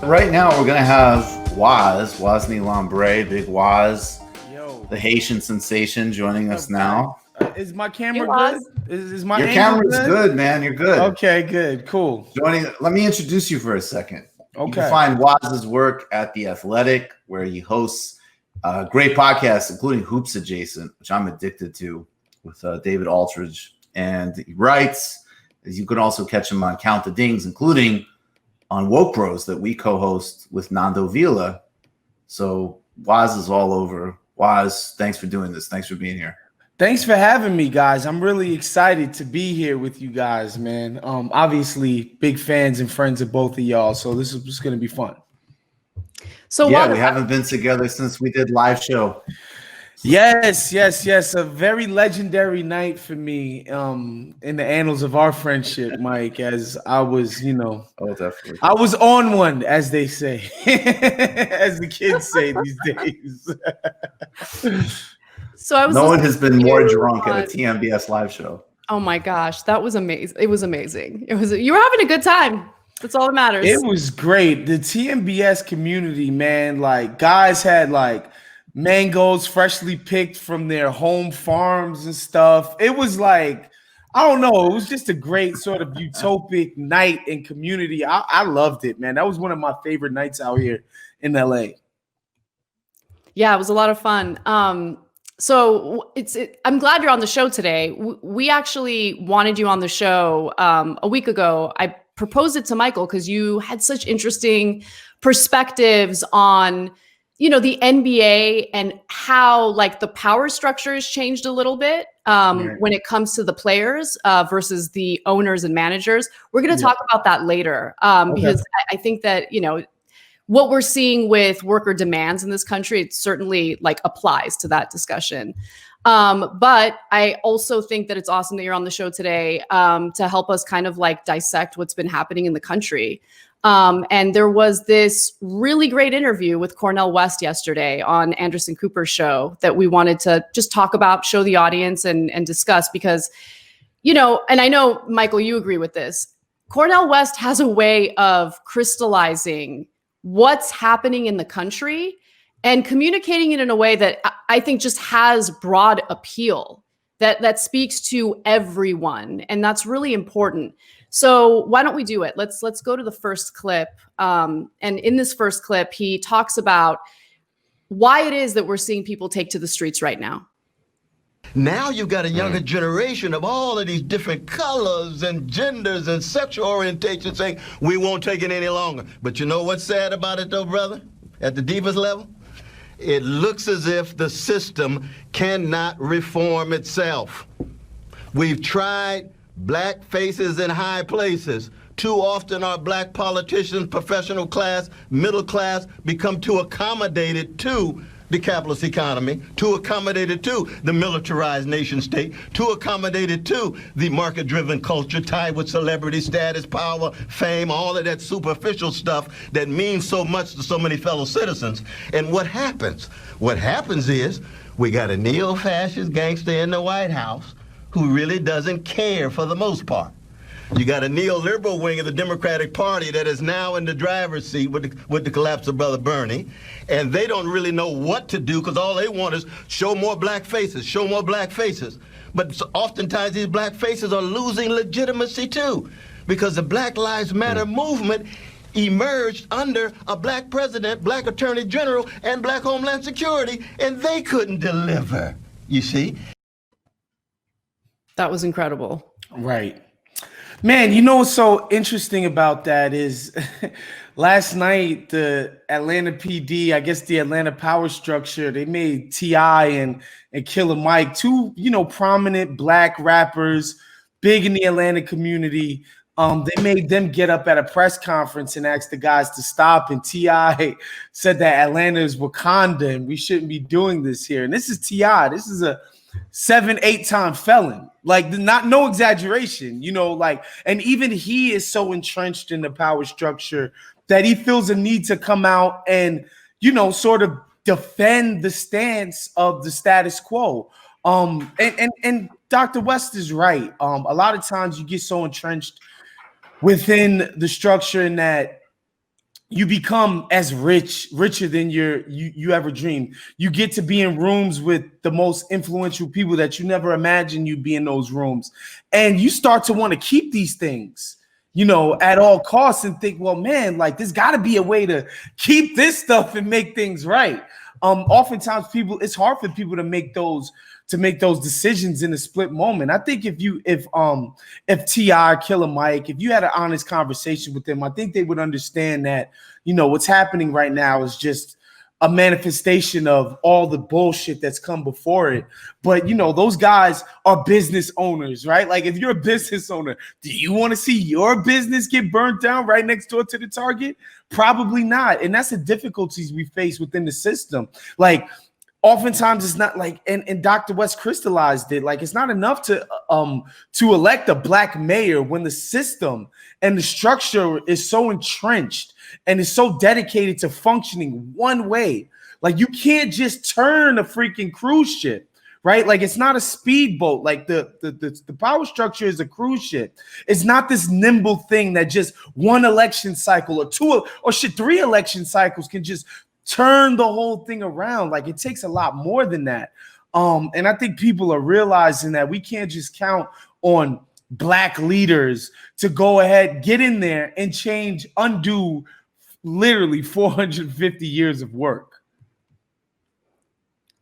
Right now, we're going to have Wosny Lambre, Big Woz, the Haitian sensation, joining us now. Is my camera good? Is my Your camera's good, man. You're good. Okay, good. Cool. Let me introduce you for a second. Okay. You can find Woz's work at The Athletic, where he hosts great podcasts, including Hoops Adjacent, which I'm addicted to, with David Aldridge. And he writes, as you can also catch him on Count the Dings, including on Woke Bros that we co-host with Nando Vila. So Woz is all over. Woz, thanks for doing this. Thanks for being here. Thanks for having me, guys. I'm really excited to be here with you guys, man. Obviously, big fans and friends of both of y'all, so this is going to be fun. So yeah, we haven't been together since we did live show. Yes. A very legendary night for me in the annals of our friendship, Mike, as I was, oh, definitely. I was on one, as they say, as the kids say these days. So I was. No one has been more drunk at a TMBS live show. Oh my gosh, that was amazing! It was amazing. You were having a good time. That's all that matters. It was great. The TMBS community, man, like guys had like mangoes freshly picked from their home farms and stuff. It was like, I don't know, it was just a great sort of utopic night and community. I loved it, man. That was one of my favorite nights out here in LA. Yeah, it was a lot of fun. So I'm glad you're on the show today. We actually wanted you on the show a week ago. I proposed it to Michael because you had such interesting perspectives on, the NBA and how like the power structure has changed a little bit when it comes to the players versus the owners and managers. We're going to talk about that later because I think that, what we're seeing with worker demands in this country, it certainly like applies to that discussion. But I also think that it's awesome that you're on the show today to help us kind of like dissect what's been happening in the country. And there was this really great interview with Cornel West yesterday on Anderson Cooper's show that we wanted to just talk about, show the audience and discuss because, and I know, Michael, you agree with this. Cornel West has a way of crystallizing what's happening in the country and communicating it in a way that I think just has broad appeal that speaks to everyone. And that's really important. So why don't we do it? Let's go to the first clip. And in this first clip, he talks about why it is that we're seeing people take to the streets right now. Now you've got a younger generation of all of these different colors and genders and sexual orientations saying, we won't take it any longer. But you know what's sad about it though, brother? At the deepest level? It looks as if the system cannot reform itself. We've tried black faces in high places. Too often our black politicians, professional class, middle class, become too accommodated to the capitalist economy, too accommodated to the militarized nation state, too accommodated to the market-driven culture tied with celebrity status, power, fame, all of that superficial stuff that means so much to so many fellow citizens. And what happens? What happens is we got a neo-fascist gangster in the White House who really doesn't care for the most part. You got a neoliberal wing of the Democratic Party that is now in the driver's seat with the collapse of Brother Bernie, and they don't really know what to do because all they want is show more black faces, show more black faces. But oftentimes these black faces are losing legitimacy too, because the Black Lives Matter movement emerged under a black president, black attorney general, and black Homeland Security, and they couldn't deliver, you see? That was incredible. Right. Man, what's so interesting about that is last night, the Atlanta PD, I guess the Atlanta power structure, they made T.I. and Killer Mike, two, prominent black rappers, big in the Atlanta community. They made them get up at a press conference and ask the guys to stop. And T.I. said that Atlanta is Wakanda and we shouldn't be doing this here. And this is T.I. This is a 7-8-time felon, like no exaggeration, and even he is so entrenched in the power structure that he feels a need to come out and, sort of defend the stance of the status quo. And Dr. West is right. A lot of times you get so entrenched within the structure in that, you become as richer than you ever dreamed. You get to be in rooms with the most influential people that you never imagined you'd be in those rooms. And you start to want to keep these things, at all costs, and think, well, man, like there's got to be a way to keep this stuff and make things right. Oftentimes it's hard for people to make those decisions in a split moment. I think if T.I. or Killer Mike, if you had an honest conversation with them, I think they would understand that, what's happening right now is just a manifestation of all the bullshit that's come before it. But, those guys are business owners, right? Like if you're a business owner, do you want to see your business get burnt down right next door to the target? Probably not. And that's the difficulties we face within the system. Like, oftentimes it's not like, and Dr. West crystallized it, like it's not enough to elect a black mayor when the system and the structure is so entrenched and is so dedicated to functioning one way. Like you can't just turn a freaking cruise ship, right? Like it's not a speedboat. Like the power structure is a cruise ship. It's not this nimble thing that just one election cycle or two or three election cycles can just turn the whole thing around. Like it takes a lot more than that. And I think people are realizing that we can't just count on black leaders to go ahead, get in there and undo literally 450 years of work.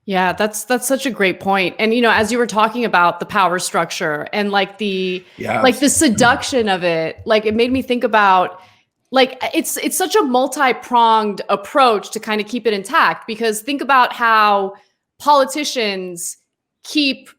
Yeah, that's such a great point. And as you were talking about the power structure and like the seduction of it, like it made me think about like it's such a multi-pronged approach to kind of keep it intact, because think about how politicians keep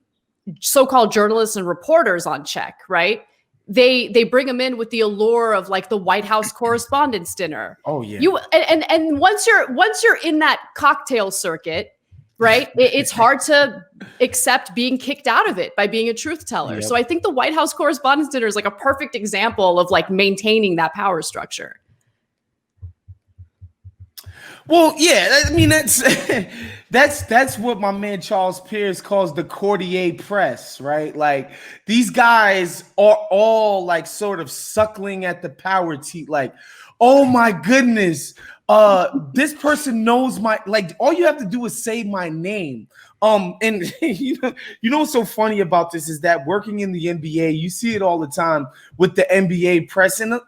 so-called journalists and reporters on check, right? They bring them in with the allure of like the White House Correspondents' Dinner. Oh yeah. And once you're in that cocktail circuit, right, it's hard to accept being kicked out of it by being a truth teller. Yep. So I think the White House Correspondents' Dinner is like a perfect example of like maintaining that power structure. Well, yeah, I mean that's what my man Charles Pierce calls the courtier press, right? Like these guys are all like sort of suckling at the power teat, like, oh my goodness, this person knows all you have to do is say my name. And you know what's so funny about this is that working in the NBA, you see it all the time with the NBA press, and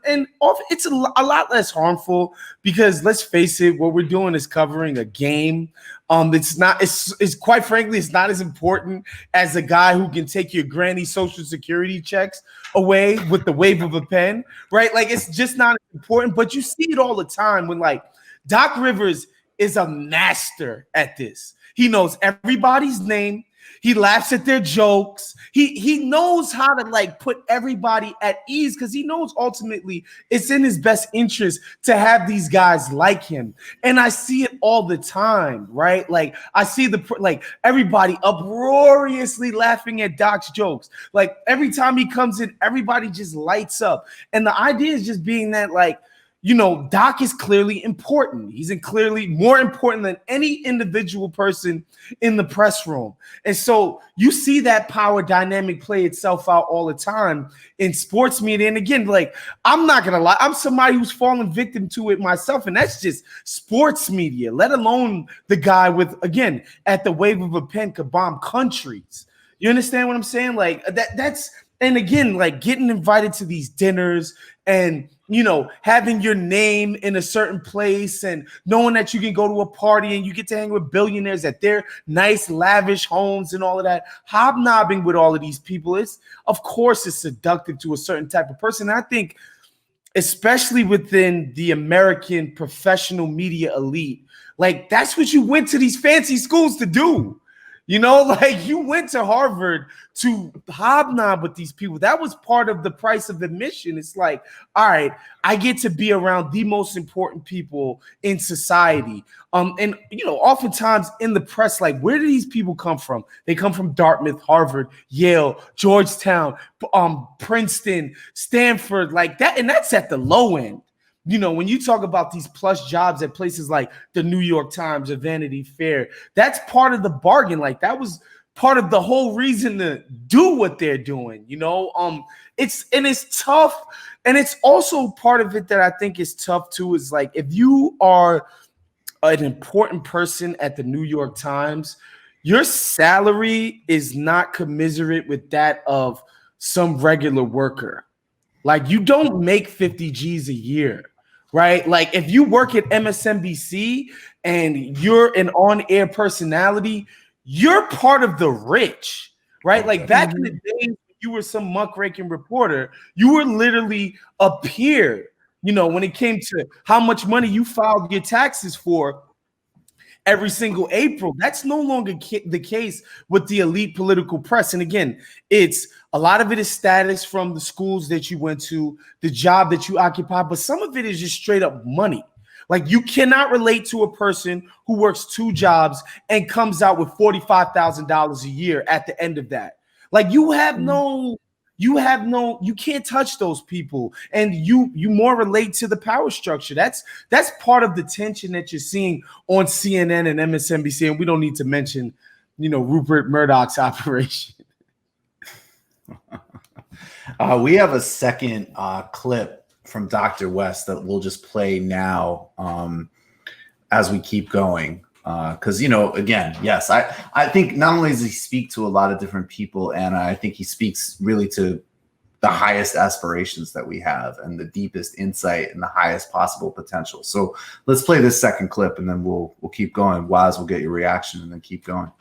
it's a lot less harmful because let's face it, what we're doing is covering a game. It's quite frankly, it's not as important as a guy who can take your granny social security checks away with the wave of a pen, right? Like it's just not important, but you see it all the time when like Doc Rivers is a master at this. He knows everybody's name. He laughs at their jokes. He knows how to like put everybody at ease because he knows ultimately it's in his best interest to have these guys like him. And I see it all the time, right? Like I see everybody uproariously laughing at Doc's jokes. Like every time he comes in, everybody just lights up. And the idea is just being that like, Doc is clearly important. He's clearly more important than any individual person in the press room. And so you see that power dynamic play itself out all the time in sports media. And again, like, I'm not going to lie, I'm somebody who's fallen victim to it myself. And that's just sports media, let alone the guy with, again, at the wave of a pen could bomb countries. You understand what I'm saying? Like that's, and again, like getting invited to these dinners and, having your name in a certain place and knowing that you can go to a party and you get to hang with billionaires at their nice, lavish homes and all of that, hobnobbing with all of these people, of course, it's seductive to a certain type of person. And I think, especially within the American professional media elite, like that's what you went to these fancy schools to do. Like you went to Harvard to hobnob with these people. That was part of the price of admission. It's like, all right, I get to be around the most important people in society. And oftentimes in the press, like, where do these people come from? They come from Dartmouth, Harvard, Yale, Georgetown, Princeton, Stanford, like that. And that's at the low end. When you talk about these plush jobs at places like the New York Times or Vanity Fair, that's part of the bargain. Like that was part of the whole reason to do what they're doing. It's tough, and it's also part of it that I think is tough too. Is like, if you are an important person at the New York Times, your salary is not commensurate with that of some regular worker. Like, you don't make 50 G's a year, right? Like, if you work at MSNBC and you're an on-air personality, you're part of the rich, right? Like, back in the days, you were some muckraking reporter, you were literally a peer, when it came to how much money you filed your taxes for every single April. That's no longer the case with the elite political press. And again, a lot of it is status from the schools that you went to, the job that you occupy, but some of it is just straight up money. Like, you cannot relate to a person who works 2 jobs and comes out with $45,000 a year at the end of that. Like, you can't touch those people, and you more relate to the power structure. That's part of the tension that you're seeing on CNN and MSNBC, and we don't need to mention, Rupert Murdoch's operation. We have a second clip from Dr. West that we'll just play now as we keep going. Because, again, yes, I think not only does he speak to a lot of different people, and I think he speaks really to the highest aspirations that we have and the deepest insight and the highest possible potential. So let's play this second clip, and then we'll keep going. Waz will get your reaction and then keep going.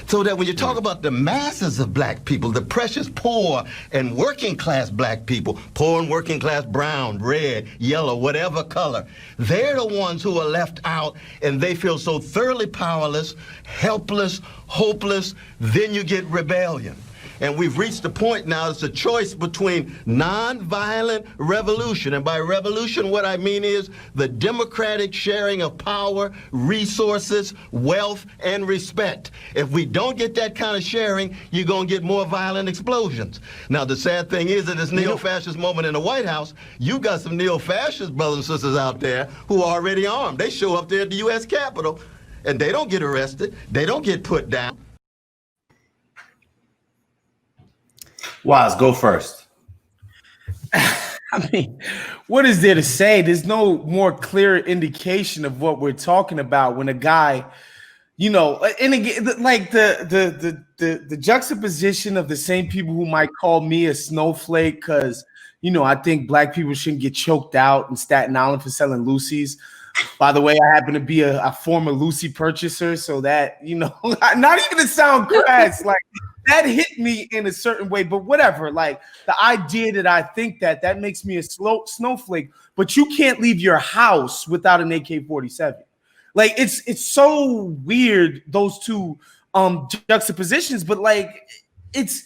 So that when you talk about the masses of black people, the precious poor and working class black people, poor and working class brown, red, yellow, whatever color, they're the ones who are left out, and they feel so thoroughly powerless, helpless, hopeless. Then you get rebellion. And we've reached the point now, it's a choice between nonviolent revolution. And by revolution, what I mean is the democratic sharing of power, resources, wealth, and respect. If we don't get that kind of sharing, you're going to get more violent explosions. Now, the sad thing is, at this neo-fascist moment in the White House, you've got some neo-fascist brothers and sisters out there who are already armed. They show up there at the U.S. Capitol, and they don't get arrested. They don't get put down. Waz, go first. I mean, what is there to say? There's no more clear indication of what we're talking about when a guy, and again, like the juxtaposition of the same people who might call me a snowflake because, I think black people shouldn't get choked out in Staten Island for selling Lucy's. By the way, I happen to be a former Lucy purchaser, so that, not even to sound crass, like, that hit me in a certain way, but whatever. Like, the idea that I think that makes me a snowflake, but you can't leave your house without an AK-47. Like, it's so weird, those two juxtapositions, but like, it's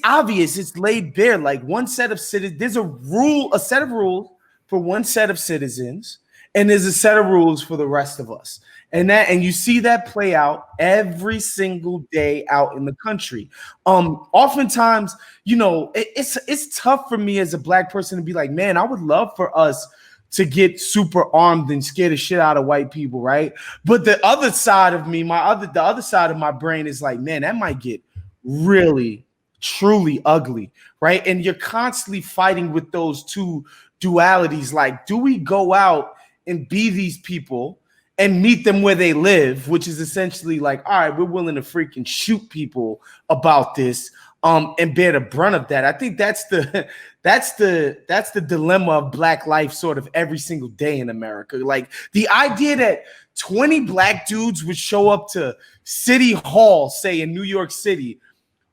obvious, it's laid bare. Like, one set of citizens, there's a set of rules for one set of citizens, and there's a set of rules for the rest of us. And you see that play out every single day out in the country. Oftentimes, it's tough for me as a black person to be like, man, I would love for us to get super armed and scare the shit out of white people, right? But the other side of me, the other side of my brain is like, man, that might get really, truly ugly, right? And you're constantly fighting with those two dualities. Like, do we go out and be these people and meet them where they live, which is essentially like, all right, we're willing to freaking shoot people about this, and bear the brunt of that. I think that's the dilemma of black life sort of every single day in America. Like, the idea that 20 black dudes would show up to City Hall, say in New York City,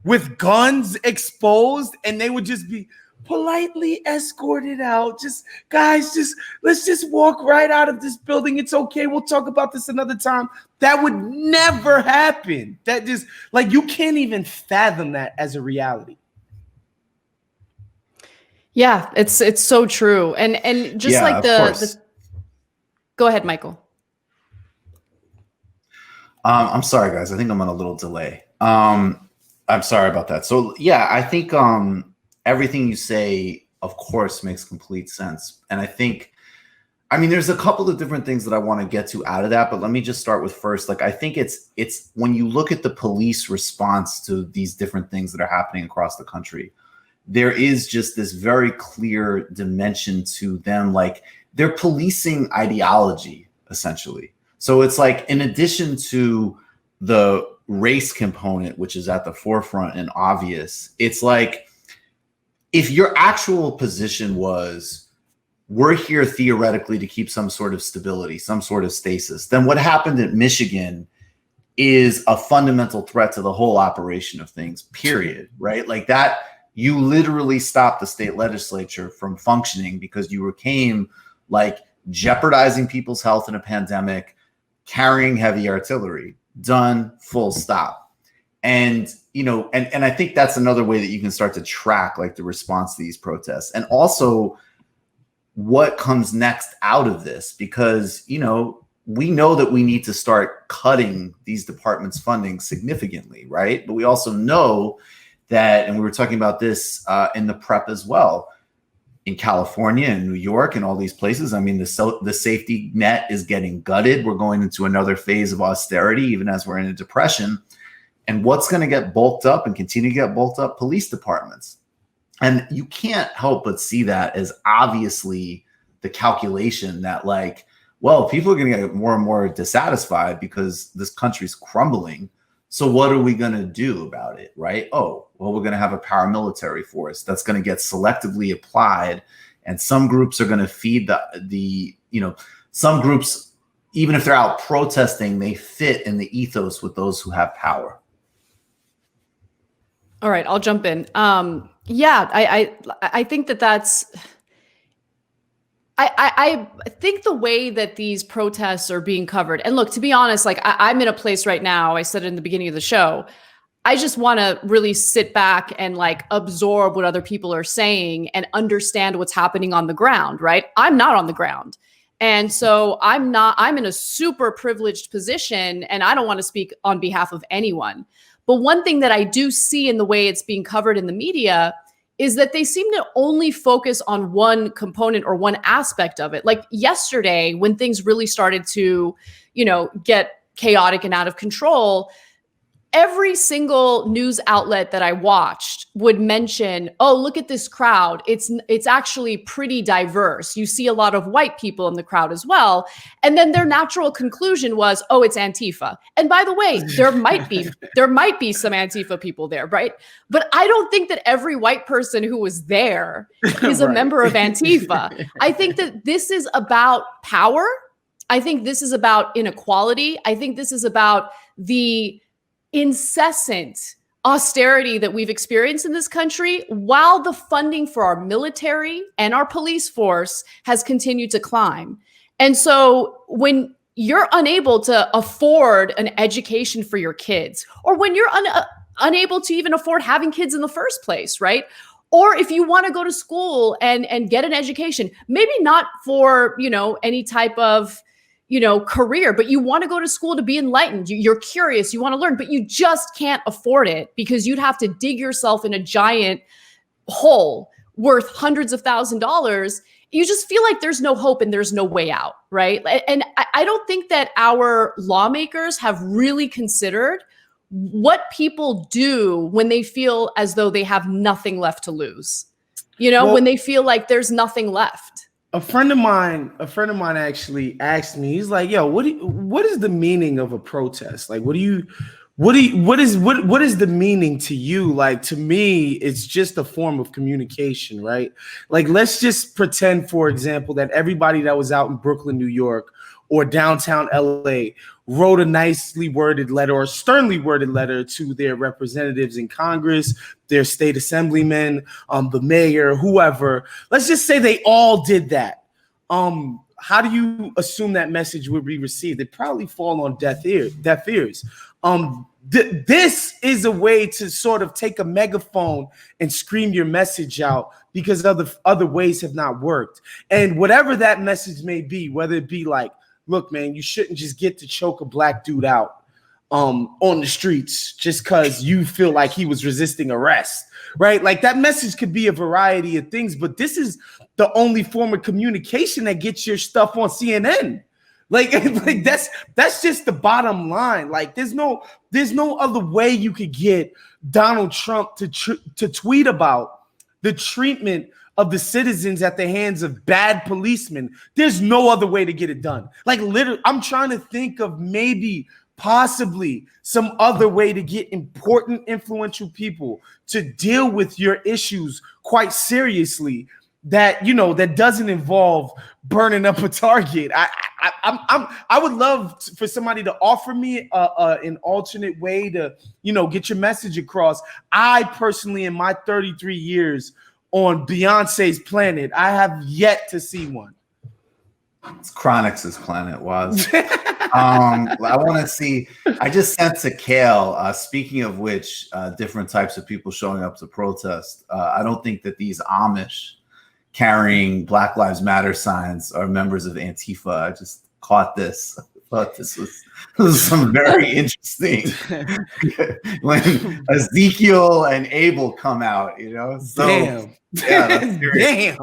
with guns exposed, and they would just be politely escorted out. Let's just walk right out of this building. It's okay. We'll talk about this another time. That would never happen. That just, like, you can't even fathom that as a reality. Yeah, it's so true. And just like the go ahead, Michael. I'm sorry, guys. I think I'm on a little delay. I'm sorry about that. So yeah, I think everything you say, of course, makes complete sense. And I think I mean, there's a couple of different things that I want to get to out of that, but let me just start with first. Like, I think it's when you look at the police response to these different things that are happening across the country, there is just this very clear dimension to them. Like, they're policing ideology, essentially. So it's like, in addition to the race component, which is at the forefront and obvious, it's like, if your actual position was, we're here theoretically to keep some sort of stability, some sort of stasis, then what happened at Michigan is a fundamental threat to the whole operation of things, period, right? Like that, you literally stopped the state legislature from functioning because you became like jeopardizing people's health in a pandemic, carrying heavy artillery. Done, full stop. And, you know, and I think that's another way that you can start to track like the response to these protests. And also, what comes next out of this, because, you know, we know that we need to start cutting these departments' funding significantly, right? But we also know that, and we were talking about this in the prep as well, in California and New York and all these places, I mean, the safety net is getting gutted. We're going into another phase of austerity, even as we're in a depression. And what's going to get bulked up and continue to get bulked up? Police departments. And you can't help but see that as obviously the calculation that, like, well, people are going to get more and more dissatisfied because this country's crumbling. So what are we going to do about it, right? Oh, well, we're going to have a paramilitary force that's going to get selectively applied. And some groups are going to feed the, you know, some groups, even if they're out protesting, they fit in the ethos with those who have power. All right, I'll jump in. Yeah, I think that's. I think the way that these protests are being covered, and look, to be honest, like I'm in a place right now, I said it in the beginning of the show, I just want to really sit back and like absorb what other people are saying and understand what's happening on the ground, right? I'm not on the ground. And so I'm in a super privileged position, and I don't want to speak on behalf of anyone. But one thing that I do see in the way it's being covered in the media is that they seem to only focus on one component or one aspect of it. Like yesterday, when things really started to, you know, get chaotic and out of control, every single news outlet that I watched would mention, oh, look at this crowd. It's actually pretty diverse. You see a lot of white people in the crowd as well. And then their natural conclusion was, oh, it's Antifa. And by the way, there might be some Antifa people there, right? But I don't think that every white person who was there is a member of Antifa. I think that this is about power. I think this is about inequality. I think this is about the incessant austerity that we've experienced in this country, while the funding for our military and our police force has continued to climb. And so when you're unable to afford an education for your kids, or when you're unable to even afford having kids in the first place, right? Or if you want to go to school and get an education, maybe not for, you know, any type of, you know, career, but you want to go to school to be enlightened. You're curious, you want to learn, but you just can't afford it because you'd have to dig yourself in a giant hole worth hundreds of $1,000s. You just feel like there's no hope and there's no way out, right? And I don't think that our lawmakers have really considered what people do when they feel as though they have nothing left to lose. You know, well, when they feel like there's nothing left. A friend of mine actually asked me, he's like, yo, what is the meaning of a protest? Like, what is the meaning to you? Like, to me, it's just a form of communication, right? Like, let's just pretend, for example, that everybody that was out in Brooklyn, New York, or downtown LA wrote a nicely worded letter or sternly worded letter to their representatives in Congress, their state assemblymen, the mayor, whoever. Let's just say they all did that. How do you assume that message would be received? It'd probably fall on deaf ears. This is a way to sort of take a megaphone and scream your message out because other ways have not worked. And whatever that message may be, whether it be like, look, man, you shouldn't just get to choke a black dude out. on the streets just because you feel like he was resisting arrest, right? Like that message could be a variety of things, but this is the only form of communication that gets your stuff on CNN. Like that's just the bottom line. Like there's no other way you could get Donald Trump to tweet about the treatment of the citizens at the hands of bad policemen. There's no other way to get it done. Like literally, I'm trying to think of maybe possibly some other way to get important, influential people to deal with your issues quite seriously that, you know, that doesn't involve burning up a Target. I would love for somebody to offer me an alternate way to, you know, get your message across. I personally, in my 33 years on Beyonce's planet, I have yet to see one. It's Chronix's planet was. I want to see. I just sent to Kale. Speaking of which, different types of people showing up to protest. I don't think that these Amish carrying Black Lives Matter signs are members of Antifa. I just caught this. I thought this was some very interesting. When Ezekiel and Abel come out, you know. So, damn. Yeah, that's serious.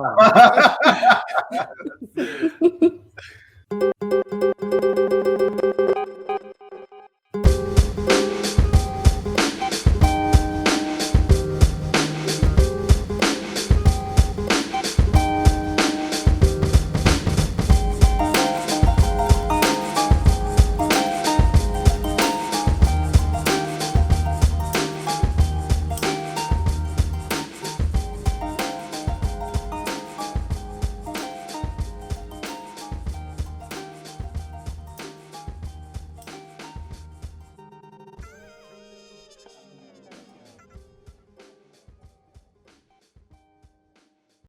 Damn.